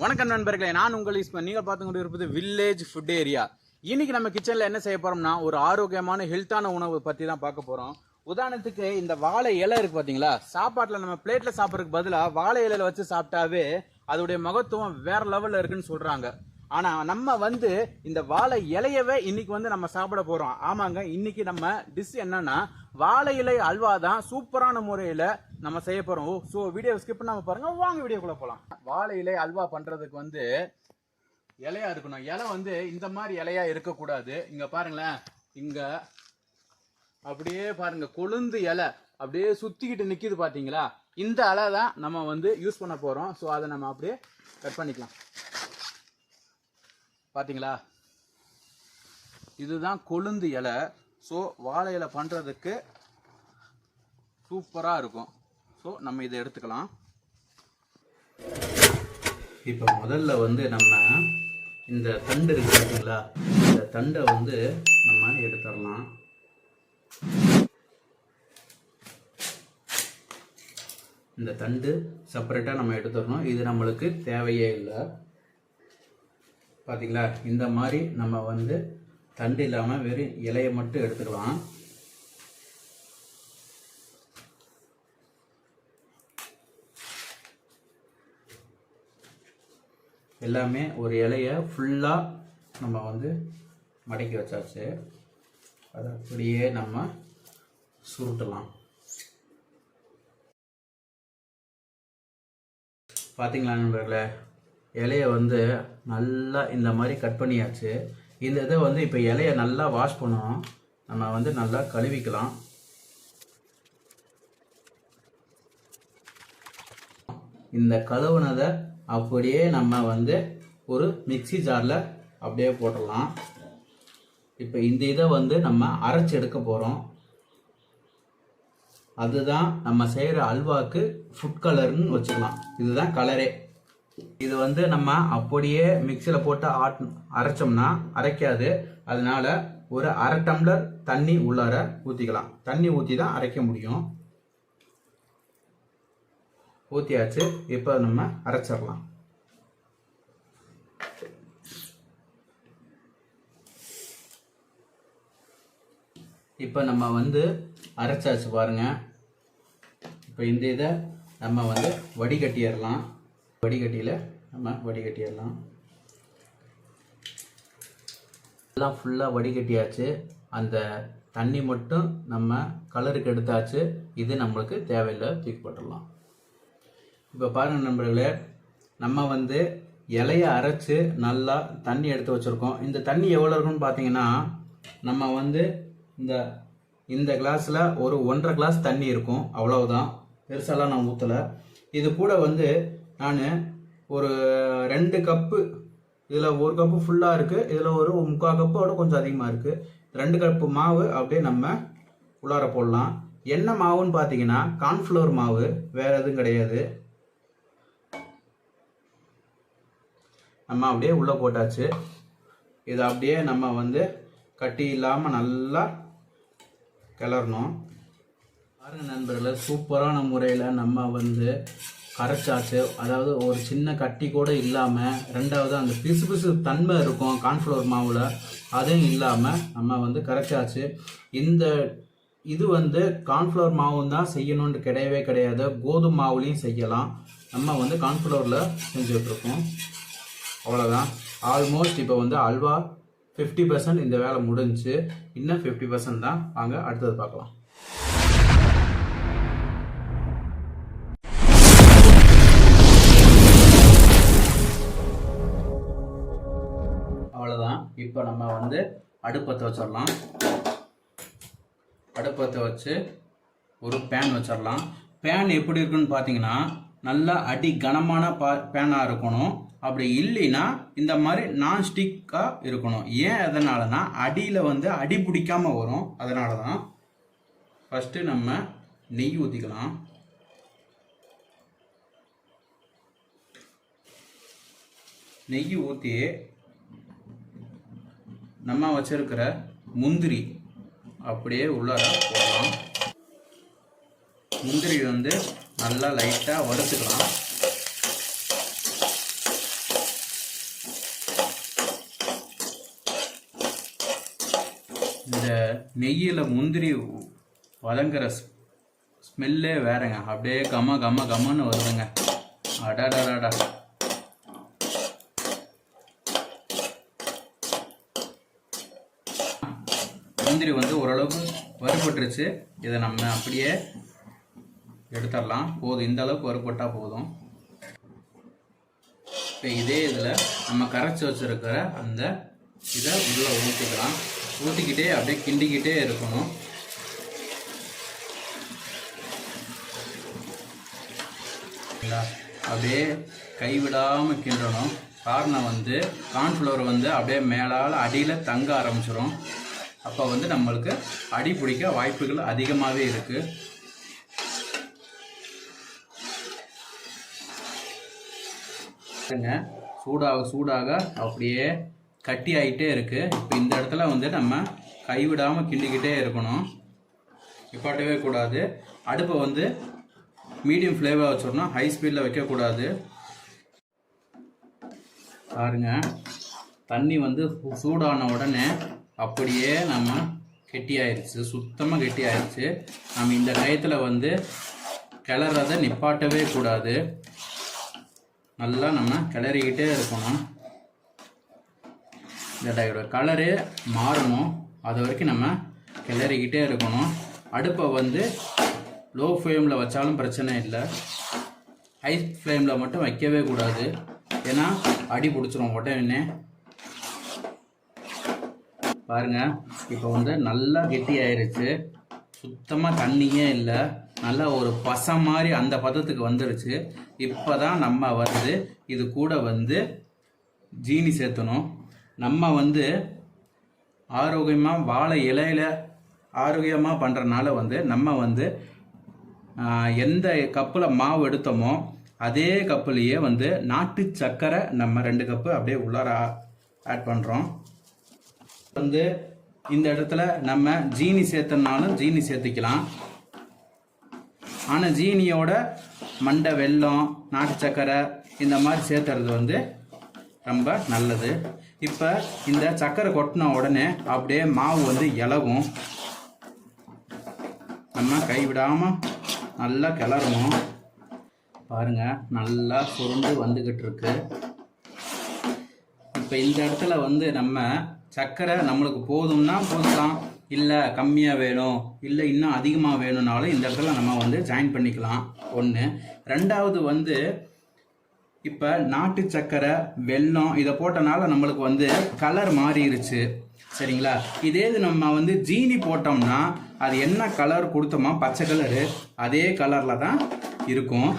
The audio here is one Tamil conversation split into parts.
வணக்கம் நண்பர்களே, நான் உங்கள் ஈஸ்வரன். நீங்கள் பார்த்து கொண்டு இருப்பது வில்லேஜ் ஃபுட் ஏரியா. இன்னைக்கு நம்ம கிச்சனில் என்ன செய்ய போறோம்னா, ஒரு ஆரோக்கியமான ஹெல்த்தான உணவு பற்றி தான் பார்க்க போகிறோம். உதாரணத்துக்கு இந்த வாழை இலை இருக்கு பார்த்தீங்களா, சாப்பாட்டில் நம்ம பிளேட்டில் சாப்பிட்றதுக்கு பதிலாக வாழை இலையில வச்சு சாப்பிட்டாவே அதோடைய மகத்துவம் வேற லெவலில் இருக்குன்னு சொல்கிறாங்க. ஆனால் நம்ம இந்த வாழை இலையவே இன்னைக்கு நம்ம சாப்பிட போகிறோம். ஆமாங்க, இன்னைக்கு நம்ம டிஷ் என்னன்னா வாழை இலை அல்வா தான் சூப்பரான முறையில் நம்ம செய்ய போகிறோம். ஸோ வீடியோ ஸ்கிப் பண்ணாம பாருங்க, வாங்க வீடியோக்குள்ளே போகலாம். வாழை இலை அல்வா பண்ணுறதுக்கு இலையா இருக்கணும். இலை இந்த மாதிரி இலையா இருக்கக்கூடாது. இங்கே பாருங்களேன், இங்கே அப்படியே பாருங்க கொழுந்து இலை அப்படியே சுற்றிக்கிட்டு நிற்கிது பார்த்தீங்களா, இந்த இலை தான் நம்ம யூஸ் பண்ண போகிறோம். ஸோ அதை நம்ம அப்படியே கட் பண்ணிக்கலாம். பார்த்தீங்களா, இதுதான் கொழுந்து இலை. ஸோ வாழை இலை பண்ணுறதுக்கு சூப்பராக இருக்கும். ஸோ நம்ம இதை எடுத்துக்கலாம். இப்போ முதல்ல நம்ம இந்த தண்டு இருக்கு பார்த்தீங்களா, இந்த தண்டை நம்ம எடுத்துடலாம். இந்த தண்டு செப்பரேட்டாக நம்ம எடுத்துடணும். இது நம்மளுக்கு தேவையே இல்லை. பார்த்தீங்களா, இந்த மாதிரி நம்ம தண்டு இல்லாமல் வெறும் இலையை மட்டும் எடுத்துக்கலாம். எல்லாமே ஒரு இலையை ஃபுல்லாக நம்ம மடக்கி வச்சாச்சு. அதை அப்படியே நம்ம சுருட்டலாம். பார்த்தீங்களா நண்பர்களே, இலையை நல்லா இந்த மாதிரி கட் பண்ணியாச்சு. இந்த இதை இப்போ இலையை நல்லா வாஷ் பண்ணணும். நம்ம நல்லா கழுவிக்கலாம். இந்த கழுவுனதை அப்படியே நம்ம ஒரு மிக்ஸி ஜாரில் அப்படியே போட்டுடலாம். இப்போ இந்த இதை நம்ம அரைச்சி எடுக்க போகிறோம். அதுதான் நம்ம செய்கிற அல்வாக்கு ஃபுட் கலர்னு வச்சுக்கலாம். இதுதான் கலரே. இது நம்ம அப்படியே மிக்சியில் போட்டு அரைச்சோம்னா அரைக்காது. அதனால ஒரு அரை டம்ளர் தண்ணி உள்ளார ஊற்றிக்கலாம். தண்ணி ஊற்றி தான் அரைக்க முடியும். ஊற்றியாச்சு. இப்போ நம்ம அரைச்சிடலாம். இப்போ நம்ம அரைச்சாச்சு பாருங்க. இப்போ இந்த இதை நம்ம வடிகட்டிடலாம். வடிகட்டியில் நம்ம வடிகட்டிடலாம். எல்லாம் ஃபுல்லாக வடிகட்டியாச்சு. அந்த தண்ணி மட்டும் நம்ம கலருக்கு எடுத்தாச்சு. இது நம்மளுக்கு தேவையில்லை, தூக்கி போட்டுடலாம். இப்போ பாருங்கள் நண்பர்களே, நம்ம இலையை அரைச்சி நல்லா தண்ணி எடுத்து வச்சுருக்கோம். இந்த தண்ணி எவ்வளோ இருக்குன்னு பார்த்தீங்கன்னா, நம்ம இந்த கிளாஸில் ஒரு 1.5 கிளாஸ் தண்ணி இருக்கும். அவ்வளவுதான், பெருசாலாம் நான் ஊற்றலை. இது கூட நான் ஒரு 2 கப்பு, இதில் 1 கப்பு ஃபுல்லாக இருக்குது, இதில் ஒரு 3/4 கப்போட கொஞ்சம் அதிகமாக இருக்குது. 2 கப்பு மாவு அப்படியே நம்ம உள்ளார போடலாம். என்ன மாவுன்னு பார்த்தீங்கன்னா கார்ன்ஃப்ளவர் மாவு, வேறு எதுவும் கிடையாது. நம்ம அப்படியே உள்ளே போட்டாச்சு. இதை அப்படியே நம்ம கட்டி இல்லாமல் நல்லா கிளறணும். பாருங்க நண்பர்களே, சூப்பரான முறையில் நம்ம கரைச்சாச்சு. அதாவது ஒரு சின்ன கட்டி கூட இல்லாமல், ரெண்டாவது அந்த பிசு பிசு தன்மை இருக்கும் கார்ன்ஃப்ளவர் மாவில், அதுவும் இல்லாமல் நம்ம கரைச்சாச்சு. இது கார்ன்ஃப்ளவர் மாவும் தான் செய்யணும்னு கிடையவே கிடையாது. கோதுமை மாவுலையும் செய்யலாம். நம்ம கார்ன்ஃப்ளவரில் செஞ்சுட்ருக்கோம். அவ்வளோதான். ஆல்மோஸ்ட் இப்போ அல்வா 50% இந்த வேலை முடிஞ்சு. இன்னும் 50% தான். வாங்க அடுத்தது பார்க்கலாம். அவ்வளோதான். இப்போ நம்ம அடுப்பத்தை வச்சிடலாம். அடுப்பத்தை வச்சு ஒரு பேன் வச்சிடலாம். பேன் எப்படி இருக்குன்னு பார்த்தீங்கன்னா, நல்லா அடி கனமான பேனாக இருக்கணும். அப்படி இல்லைன்னா இந்த மாதிரி நான்ஸ்டிக்காக இருக்கணும். ஏன் அதனாலனா அடியில் அடி பிடிக்காமல் வரும். அதனால தான். ஃபஸ்ட்டு நம்ம நெய் ஊற்றிக்கலாம். நெய் ஊற்றி நம்ம வச்சிருக்கிற முந்திரி அப்படியே உள்ளார போடலாம். முந்திரி நல்லா லைட்டாக வறுத்துக்கலாம். நெய்யில் முந்திரி வதங்குற ஸ்மெல்லே வேறங்க. அப்படியே கம கம கமன்னு வருதுங்க. அடாடாடாடா. முந்திரி வந்து ஓரளவுக்கு வறுபட்டுருச்சு. இதை நம்ம அப்படியே எடுத்துடலாம். போதும், இந்த அளவுக்கு வறுபட்டா போதும். இப்போ இதே இதில் நம்ம கரைச்சி வச்சிருக்கிற அந்த இதை உள்ளே ஊற்றிக்கலாம். ஊற்றிக்கிட்டே அப்படியே கிண்டிக்கிட்டே இருக்கணும். அப்படியே கைவிடாமல் கிண்டணும். காரணம் வந்து கார்ன்ஃப்ளவர் வந்து அப்படியே மேலால் அடியில் தங்க ஆரம்பிச்சிடும். அப்போ வந்து நம்மளுக்கு அடி பிடிக்க வாய்ப்புகள் அதிகமாகவே இருக்குது. சூடாக சூடாக அப்படியே கட்டி ஆகிட்டே இருக்குது. இப்போ இந்த இடத்துல வந்து நம்ம கைவிடாமல் கிண்டிக்கிட்டே இருக்கணும். நிப்பாட்டவே கூடாது. அடுப்பை வந்து மீடியம் ஃப்ளேமில் வச்சிடணும். ஹை ஸ்பீடில் வைக்கக்கூடாது. பாருங்க, தண்ணி வந்து சூடான உடனே அப்படியே நம்ம கெட்டியாயிருச்சு, சுத்தமாக கெட்டியாயிருச்சு. நம்ம இந்த டயத்தில் வந்து கிளறதை நிப்பாட்டவே கூடாது. நல்லா நம்ம கிளறிக்கிட்டே இருக்கணும். இந்த கலரு மாறணும், அது வரைக்கும் நம்ம கிளறிக்கிட்டே இருக்கணும். அடுப்பை வந்து லோ ஃப்ளேமில் வச்சாலும் பிரச்சனை இல்லை, ஹை ஃப்ளேமில் மட்டும் வைக்கவே கூடாது. ஏன்னா அடி பிடிச்சிரும் உடனே. பாருங்க, இப்போ வந்து நல்லா கெட்டி ஆயிருச்சு. சுத்தமாக தண்ணியே இல்லை, நல்லா ஒரு பசை மாதிரி அந்த பதத்துக்கு வந்துருச்சு. இப்போ தான் நம்ம வந்து இது கூட வந்து ஜீனி சேர்த்தணும். நம்ம வந்து ஆரோக்கியமாக வாழை இலையில் ஆரோக்கியமாக பண்ணுறதுனால வந்து நம்ம வந்து எந்த கப்பில் மாவு எடுத்தோமோ அதே கப்புலேயே வந்து நாட்டு சர்க்கரை நம்ம 2 கப்பு அப்படியே உள்ளார ஆட் பண்ணுறோம். வந்து இந்த இடத்துல நம்ம ஜீனி சேர்த்தனாலும் ஜீனி சேர்த்துக்கலாம். ஆனால் ஜீனியோட மண்டை வெல்லம், நாட்டு சர்க்கரை இந்த மாதிரி சேர்த்துறது வந்து ரொம்ப நல்லது. இப்போ இந்த சர்க்கரை கொட்டின உடனே அப்படியே மாவு வந்து இலகும். நம்ம கைவிடாமல் நல்லா கிளறணும். பாருங்க, நல்லா சுருண்டு வந்துக்கிட்டு இருக்கு. இப்போ இந்த இடத்துல வந்து நம்ம சர்க்கரை நம்மளுக்கு போதும்னா போதுக்கலாம், இல்லை கம்மியாக வேணும், இல்லை இன்னும் அதிகமாக வேணும்னாலும் இந்த இடத்துல நம்ம வந்து ஜாயின் பண்ணிக்கலாம். ஒன்று. ரெண்டாவது வந்து இப்போ நாட்டு சர்க்கரை, வெல்லம் இதை போட்டனால நம்மளுக்கு வந்து கலர் மாறிடுச்சு. சரிங்களா? இதே இது நம்ம வந்து ஜீனி போட்டோம்னா அது என்ன கலர் கொடுத்தோமா, பச்சை கலரு, அதே கலரில் தான் இருக்கும்.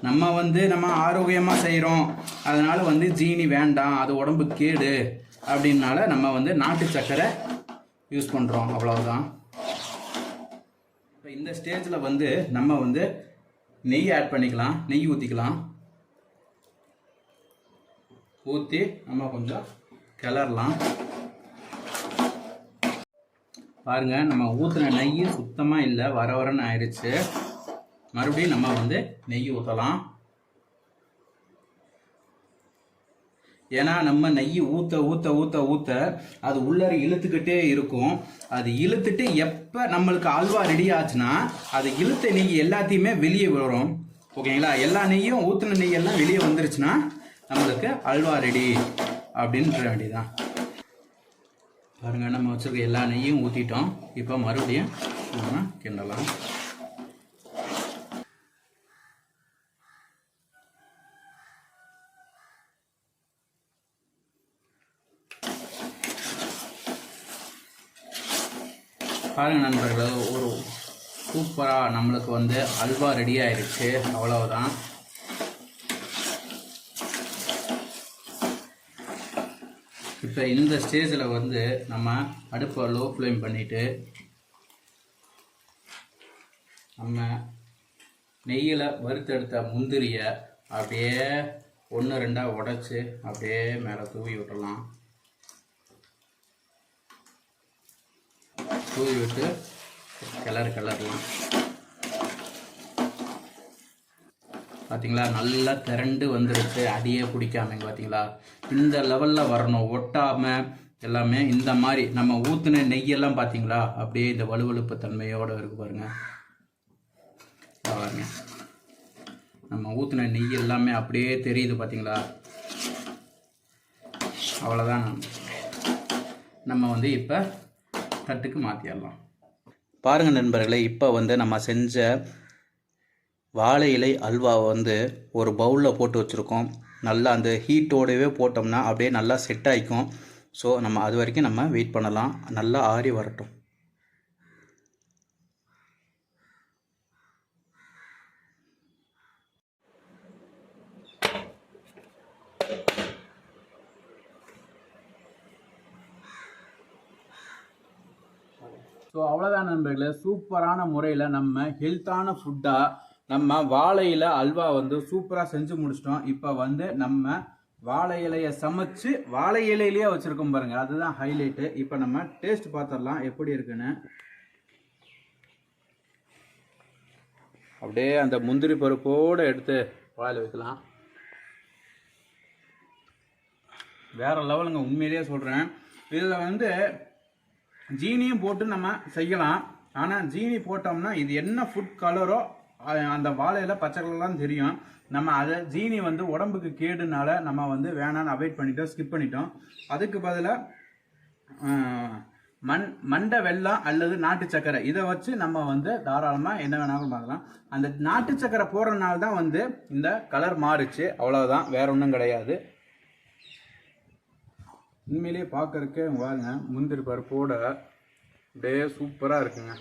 நம்ம வந்து நம்ம ஆரோக்கியமாக செய்கிறோம், அதனால் வந்து ஜீனி வேண்டாம், அது உடம்பு கேடு அப்படின்னால நம்ம வந்து நாட்டு சர்க்கரை யூஸ் பண்ணுறோம், அவ்வளவுதான். இப்போ இந்த ஸ்டேஜில் வந்து நம்ம வந்து நெய் ஆட் பண்ணிக்கலாம். நெய் ஊற்றிக்கலாம். ஊற்றி நம்ம கொஞ்சம் கிளறலாம். பாருங்க, நம்ம ஊற்றின நெய் சுத்தமாக இல்லை, வர வரன்னு ஆயிடுச்சு. மறுபடியும் நம்ம வந்து நெய் ஊற்றலாம். ஏன்னா நம்ம நெய் ஊற்ற ஊற்ற ஊற்ற ஊற்ற அது உள்ளர இழுத்துக்கிட்டே இருக்கும். அது இழுத்துட்டு எப்போ நம்மளுக்கு அல்வா ரெடி ஆச்சுன்னா அது இழுத்த நெய் எல்லாத்தையுமே வெளியே வரும். ஓகேங்களா? எல்லா நெய்யும் ஊற்றின நெய் எல்லாம் வெளியே வந்துருச்சுன்னா நம்மளுக்கு அல்வா ரெடி அப்படின்ற வேண்டியதான். பாருங்க, நம்ம வச்சிருக்க எல்லா நெய்யும் ஊற்றிட்டோம். இப்போ மறுபடியும் நம்ம கிண்டலாம். பாருங்க நண்பர்களே, ஒரு சூப்பராக நம்மளுக்கு வந்து அல்வா ரெடி ஆயிடுச்சு. அவ்வளவுதான். இப்போ இந்த ஸ்டேஜில் வந்து நம்ம அடுப்பை லோ ஃப்ளேம் பண்ணிவிட்டு நம்ம நெய்யில் வறுத்தெடுத்த முந்திரியை அப்படியே 1-2 உடைச்சி அப்படியே மேலே தூவி விட்டுடலாம். தூவி விட்டு கிளறலாம். பார்த்தீங்களா? நல்லா திரண்டு வந்துருச்சு, அடியே பிடிக்காம. பார்த்தீங்களா? இந்த லெவலில் வரணும், ஒட்டாமல் எல்லாமே இந்த மாதிரி நம்ம ஊற்றின நெய்யெல்லாம் பார்த்தீங்களா அப்படியே இந்த வலுவழுப்பு தன்மையோடு இருக்கு பாருங்க. பாருங்க நம்ம ஊற்றின நெய் எல்லாமே அப்படியே தெரியுது பார்த்தீங்களா. அவ்வளோதான். நம்ம வந்து இப்போ தட்டுக்கு மாற்றிடலாம். பாருங்கள் நண்பர்களே, இப்போ வந்து நம்ம செஞ்ச வாழை இலை அல்வாவை வந்து ஒரு பவுலில் போட்டு வச்சுருக்கோம். நல்லா அந்த ஹீட்டோடவே போட்டோம்னா அப்படியே நல்லா செட் ஆகிக்கும். ஸோ நம்ம அது வரைக்கும் நம்ம வெயிட் பண்ணலாம், நல்லா ஆறி வரட்டும். ஸோ அவ்வளோதான் நண்பர்களே, சூப்பரான முறையில் நம்ம ஹெல்த்தான ஃபுட்டாக நம்ம வாழை இலை அல்வா வந்து சூப்பராக செஞ்சு முடிச்சிட்டோம். இப்போ வந்து நம்ம வாழை இலையை சமைச்சு வாழை இலையிலேயே வச்சுருக்கோம் பாருங்க, அதுதான் ஹைலைட்டு. இப்போ நம்ம டேஸ்ட் பார்த்துடலாம் எப்படி இருக்குன்னு. அப்படியே அந்த முந்திரி பருப்போடு எடுத்து வாயில் வைக்கலாம். வேற லெவலுங்க, உண்மையிலேயே சொல்கிறேன். இதில் வந்து ஜீனியும் போட்டு நம்ம செய்யலாம். ஆனால் ஜீனி போட்டோம்னா இது என்ன ஃபுட் கலரோ அந்த வாழையில பச்சை கலர்லாம் தெரியும். நம்ம அதை ஜீனி வந்து உடம்புக்கு கேடுனால நம்ம வந்து வேணான்னு அவாய்ட் பண்ணிட்டோம், ஸ்கிப் பண்ணிட்டோம். அதுக்கு பதிலாக மண்டை வெல்லம் அல்லது நாட்டு சக்கரை இதை வச்சு நம்ம வந்து தாராளமாக என்ன வேணாலும் பார்க்கலாம். அந்த நாட்டு சக்கரை போடுறதுனால தான் வந்து இந்த கலர் மாறுச்சு, அவ்வளோதான், வேற ஒன்றும் கிடையாது. உண்மையிலேயே பார்க்கறதுக்கே பாருங்க, முந்திரி பருப்போட அப்படியே சூப்பராக இருக்குங்க.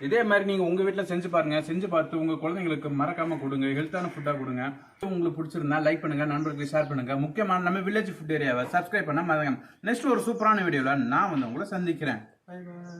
இதே மாதிரி நீங்கள் உங்கள் வீட்டில் செஞ்சு பாருங்கள். செஞ்சு பார்த்து உங்கள் குழந்தைங்களுக்கு மறக்காமல் கொடுங்க, ஹெல்த்தான ஃபுட்டாக கொடுங்க. உங்களுக்கு பிடிச்சிருந்தா லைக் பண்ணுங்கள், நண்பர்களுக்கு ஷேர் பண்ணுங்கள். முக்கியமான நம்ம வில்லேஜ் ஃபுட் ஏரியாவை சப்ஸ்கிரைப் பண்ணால் மறக்காம. நெக்ஸ்ட் ஒரு சூப்பரான வீடியோவில் நான் வந்து உங்களை சந்திக்கிறேன். Bye bye.